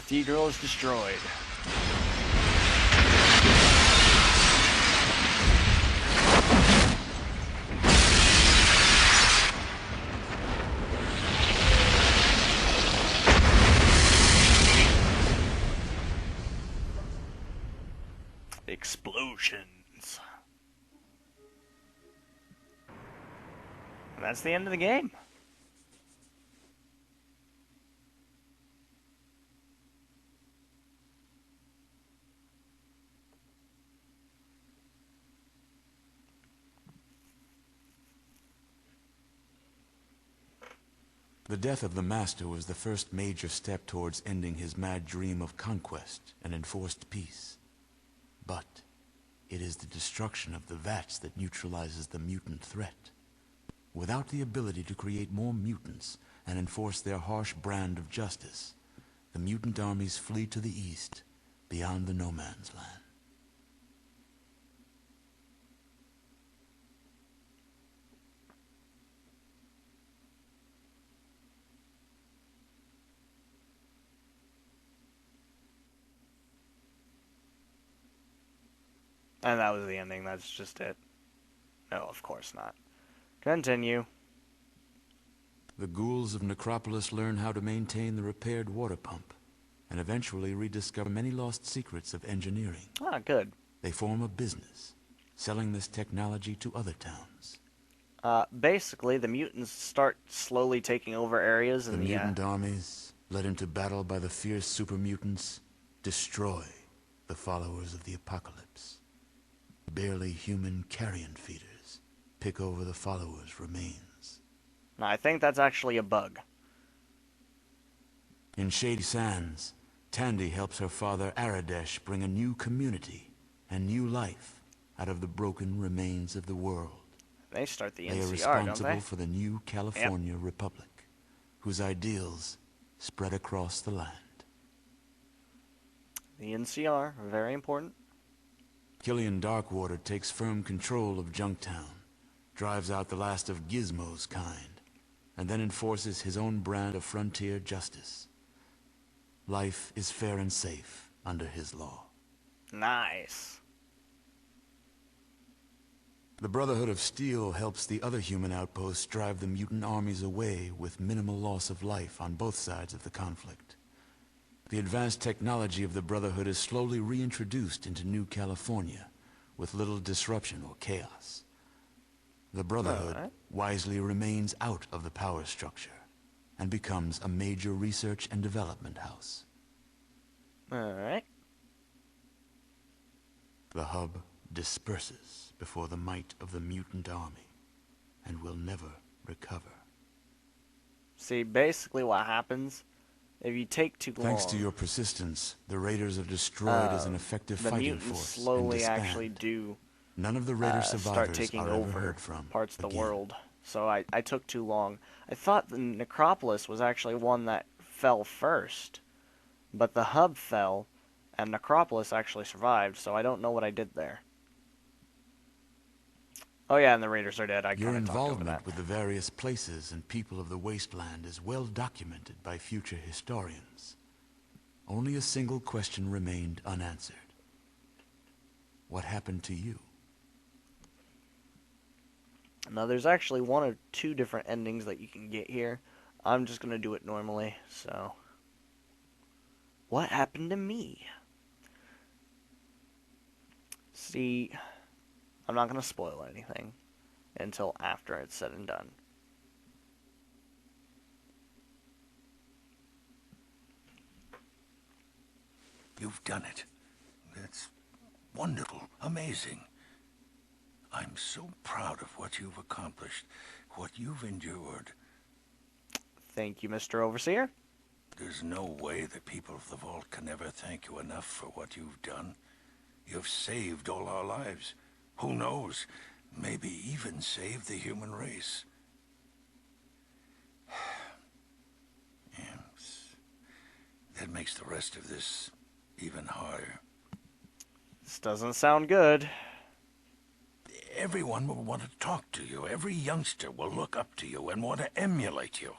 Cathedral is destroyed. Explosions. And that's the end of the game. The death of the Master was the first major step towards ending his mad dream of conquest and enforced peace. But it is the destruction of the vats that neutralizes the mutant threat. Without the ability to create more mutants and enforce their harsh brand of justice, the mutant armies flee to the east, beyond the No Man's Land. And that was the ending, that's just it. No, of course not. Continue. The ghouls of Necropolis learn how to maintain the repaired water pump, and eventually rediscover many lost secrets of engineering. Ah, good. They form a business, selling this technology to other towns. Basically, the mutants start slowly taking over areas The in mutant armies, led into battle by the fierce super mutants, destroy the followers of the apocalypse. Barely human carrion feeders pick over the followers' remains. Now, I think that's actually a bug. In Shady Sands, Tandy helps her father Aradesh bring a new community and new life out of the broken remains of the world. They start the They are NCR, don't responsible they? for the new California Republic, whose ideals spread across the land. The NCR, very important. Killian Darkwater takes firm control of Junktown, drives out the last of Gizmo's kind, and then enforces his own brand of frontier justice. Life is fair and safe under his law. Nice. The Brotherhood of Steel helps the other human outposts drive the mutant armies away with minimal loss of life on both sides of the conflict. The advanced technology of the Brotherhood is slowly reintroduced into New California, with little disruption or chaos. The Brotherhood wisely remains out of the power structure, and becomes a major research and development house. Alright. The hub disperses before the might of the mutant army, and will never recover. See, basically what happens, if you take too long... Thanks to your persistence, the Raiders are destroyed as an effective fighting force. The mutants slowly actually do None of the Raider start survivors taking are ever over heard from parts of the again. world. So I took too long. I thought the Necropolis was actually one that fell first. But the hub fell, and Necropolis actually survived, so I don't know what I did there. Oh yeah, and the Raiders are dead. I Your kind of talked over involvement that. with the various places and people of the wasteland is well documented by future historians. Only a single question remained unanswered. What happened to you? Now, there's actually one or two different endings that you can get here. I'm just going to do it normally, so... What happened to me? See, I'm not going to spoil anything until after it's said and done. You've done it. That's wonderful, amazing. I'm so proud of what you've accomplished, what you've endured. Thank you, Mr. Overseer. There's no way the people of the Vault can ever thank you enough for what you've done. You've saved all our lives. Who knows? Maybe even saved the human race. Yes. That makes the rest of this even harder. This doesn't sound good. Everyone will want to talk to you. Every youngster will look up to you and want to emulate you.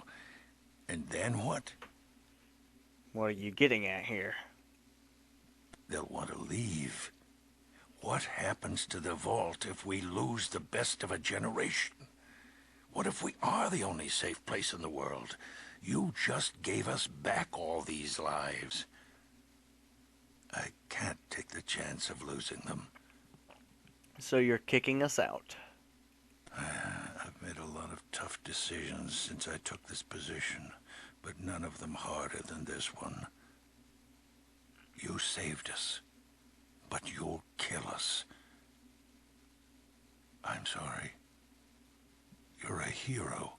And then what? What are you getting at here? They'll want to leave. What happens to the Vault if we lose the best of a generation? What if we are the only safe place in the world? You just gave us back all these lives. I can't take the chance of losing them. So you're kicking us out. I've made a lot of tough decisions since I took this position, but none of them harder than this one. You saved us, but you'll kill us. I'm sorry. You're a hero,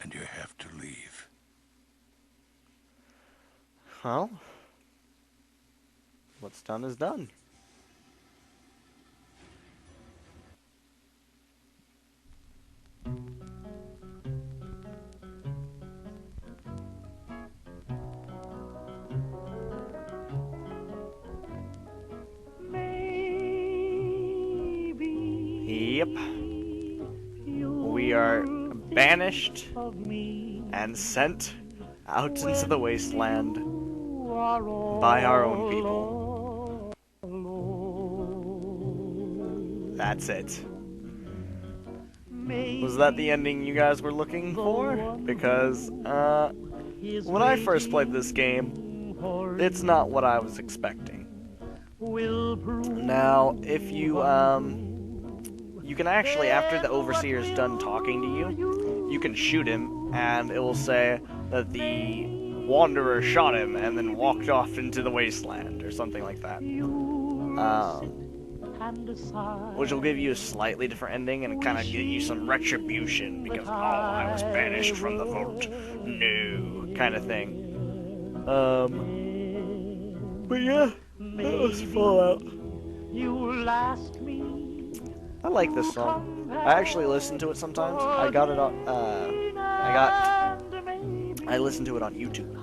and you have to leave. Well, what's done is done. Yep. We are banished and sent out into the wasteland by our own people. That's it. Was that the ending you guys were looking for? Because, when I first played this game, it's not what I was expecting. Now, if you, you can actually, after the Overseer's done talking to you, you can shoot him, and it will say that the Wanderer shot him and then walked off into the wasteland, or something like that. Which will give you a slightly different ending and kind of give you some retribution, because, oh, I was banished from the Vault. No, kind of thing. But yeah, that was Fallout. I like this song. I actually listen to it sometimes. I got it on, I listen to it on YouTube.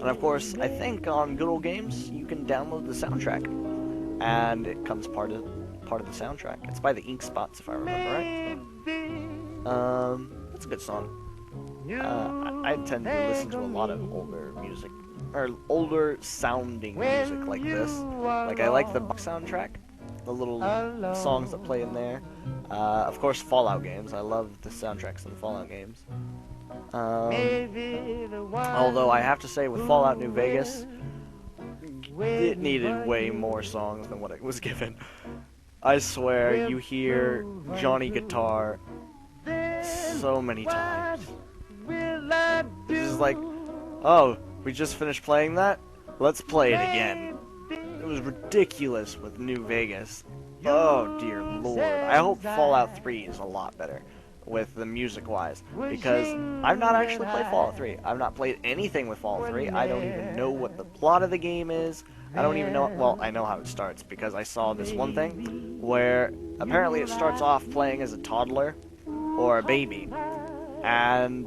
And of course, I think on Good Old Games, you can download the soundtrack. And it comes part of the soundtrack. It's by the Ink Spots, if I remember right. That's a good song. I tend to listen to a lot of older music, or older sounding music like this. Like, I like the soundtrack, the little songs that play in there. Of course, Fallout games. I love the soundtracks in the Fallout games. Although I have to say, with Fallout New Vegas, it needed way more songs than what it was given. I swear, you hear Johnny Guitar so many times. It's just like, oh, we just finished playing that? Let's play it again. It was ridiculous with New Vegas. Oh, dear lord. I hope Fallout 3 is a lot better with the music-wise, because I've not actually played Fallout 3. I've not played anything with Fallout 3. I don't even know what the plot of the game is. I don't even know, well, I know how it starts, because I saw this one thing where apparently it starts off playing as a toddler or a baby, and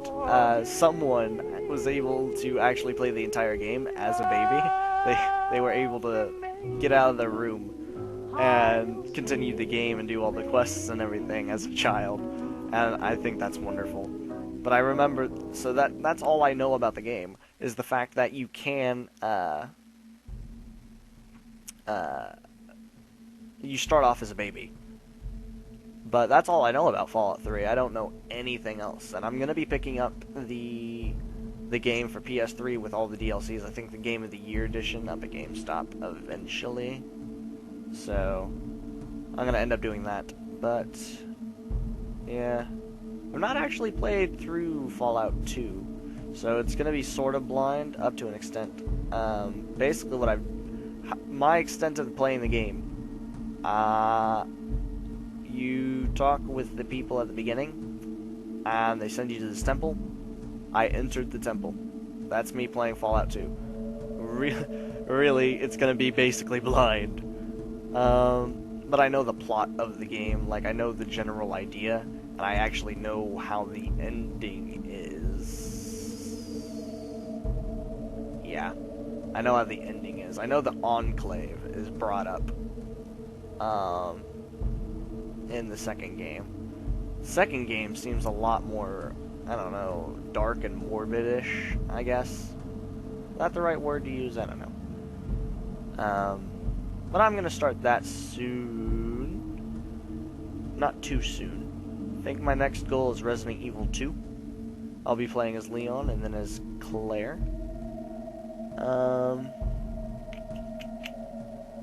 someone was able to actually play the entire game as a baby. They were able to get out of their room and continue the game and do all the quests and everything as a child. And I think that's wonderful. But I remember, so that's all I know about the game, is the fact that you can, you start off as a baby. But that's all I know about Fallout 3. I don't know anything else. And I'm going to be picking up the game for PS3 with all the DLCs. I think the Game of the Year edition up at GameStop eventually. So, I'm going to end up doing that. But yeah, I've not actually played through Fallout 2, so it's going to be sort of blind up to an extent. Basically my extent of playing the game, you talk with the people at the beginning, and they send you to this temple. I entered the temple. That's me playing Fallout 2. Really, it's going to be basically blind. But I know the plot of the game, like I know the general idea, and I actually know how the ending is. Yeah, I know how the ending is. I know the Enclave is brought up in the second game. The second game seems a lot more, I don't know, dark and morbidish, I guess. that the right word to use? I don't know. But I'm gonna start that soon. Not too soon. I think my next goal is Resident Evil 2. I'll be playing as Leon and then as Claire.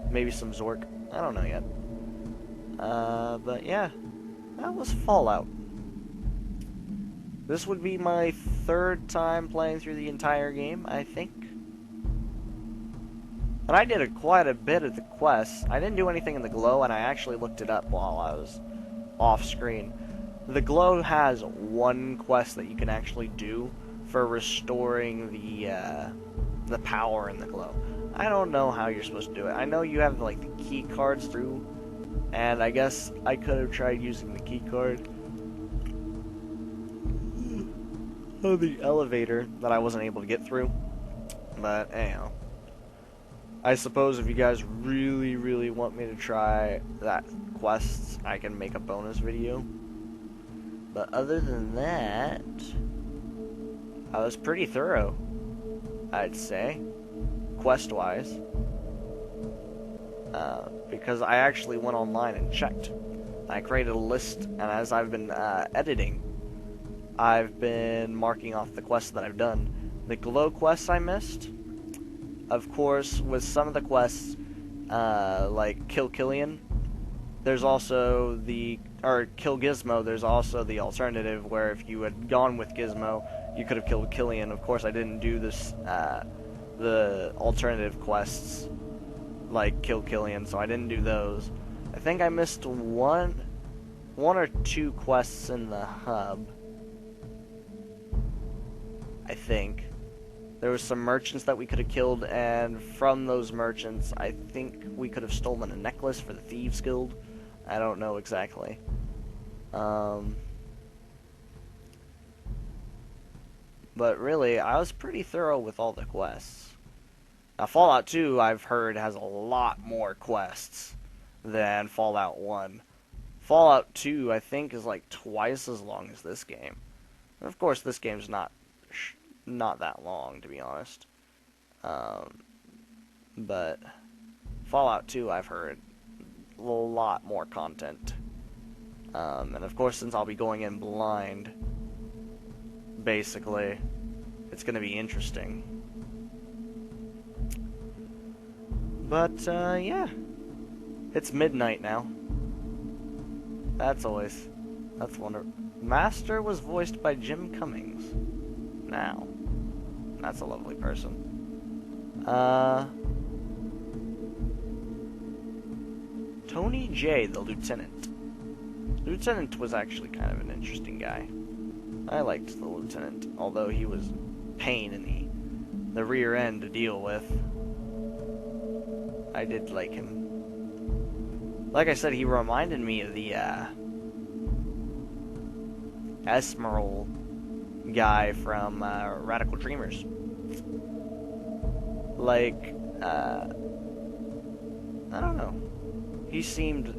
Maybe some Zork. I don't know yet. But yeah, that was Fallout. This would be my third time playing through the entire game, I think. And I did quite a bit of the quests. I didn't do anything in the Glow, and I actually looked it up while I was off screen. The Glow has one quest that you can actually do for restoring the power in the Glow. I don't know how you're supposed to do it. I know you have like the key cards through, and I guess I could have tried using the key card of the elevator that I wasn't able to get through. But anyhow, I suppose if you guys really, really want me to try that quest, I can make a bonus video. But other than that, I was pretty thorough, I'd say, quest-wise. Because I actually went online and checked. I created a list, and as I've been editing, I've been marking off the quests that I've done. The Glow quests I missed. Of course, with some of the quests, like Kill Killian, there's also Kill Gizmo, there's also the alternative where if you had gone with Gizmo, you could have killed Killian. Of course, I didn't do this, the alternative quests, like Kill Killian, so I didn't do those. I think I missed one or two quests in the hub. I think. There was some merchants that we could have killed, and from those merchants, I think we could have stolen a necklace for the Thieves Guild. I don't know exactly. But really, I was pretty thorough with all the quests. Now, Fallout 2, I've heard, has a lot more quests than Fallout 1. Fallout 2, I think, is like twice as long as this game. And of course, this game's not that long, to be honest. But Fallout 2, I've heard, a lot more content. And of course, since I'll be going in blind, basically, it's going to be interesting. But, yeah. It's midnight now. That's wonderful. Master was voiced by Jim Cummings. Now, that's a lovely person. Tony J, the Lieutenant. Lieutenant was actually kind of an interesting guy. I liked the Lieutenant, although he was pain in the rear end to deal with. I did like him. Like I said, he reminded me of the Esmeralda guy from Radical Dreamers. Like, I don't know. He seemed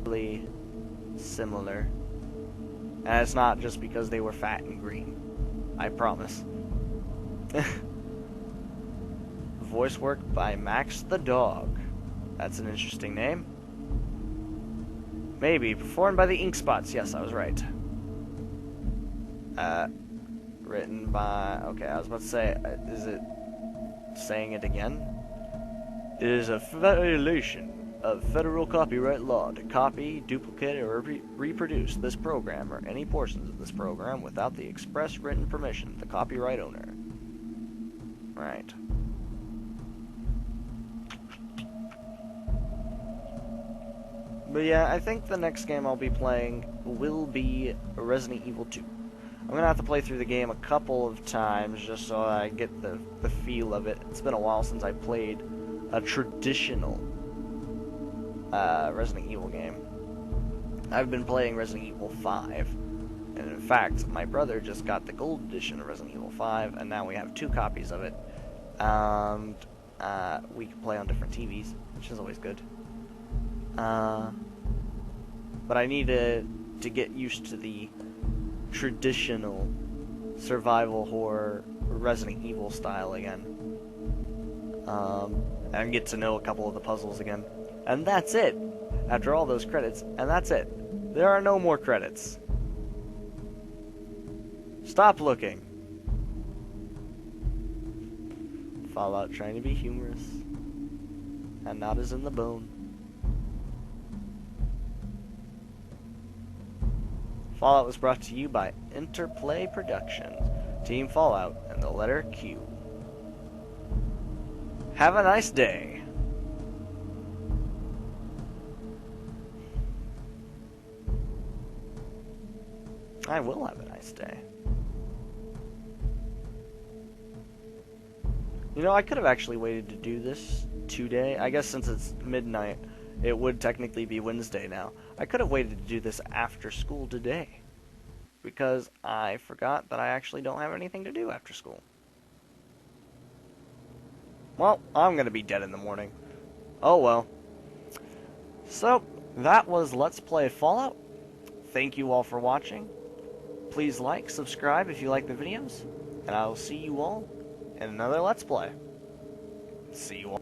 really similar. And it's not just because they were fat and green. I promise. Voice work by Max the Dog. That's an interesting name. Maybe. Performed by the Ink Spots. Yes, I was right. Written by... Okay, I was about to say... is it saying it again? It is a violation of federal copyright law to copy, duplicate, or reproduce this program or any portions of this program without the express written permission of the copyright owner. Right. But yeah, I think the next game I'll be playing will be Resident Evil 2. I'm going to have to play through the game a couple of times just so I get the feel of it. It's been a while since I played a traditional Resident Evil game. I've been playing Resident Evil 5. And in fact, my brother just got the gold edition of Resident Evil 5, and now we have 2 copies of it. And we can play on different TVs, which is always good. But I need to get used to the traditional survival horror Resident Evil style again. And get to know a couple of the puzzles again. And that's it. After all those credits, and that's it. There are no more credits. Stop looking. Fallout trying to be humorous. And not as in the bone. Fallout was brought to you by Interplay Productions, Team Fallout, and the letter Q. Have a nice day. I will have a nice day. You know, I could have actually waited to do this today. I guess since it's midnight, it would technically be Wednesday now. I could have waited to do this after school today. Because I forgot that I actually don't have anything to do after school. Well, I'm going to be dead in the morning. Oh well. So, that was Let's Play Fallout. Thank you all for watching. Please like, subscribe if you like the videos. And I will see you all in another Let's Play. See you all.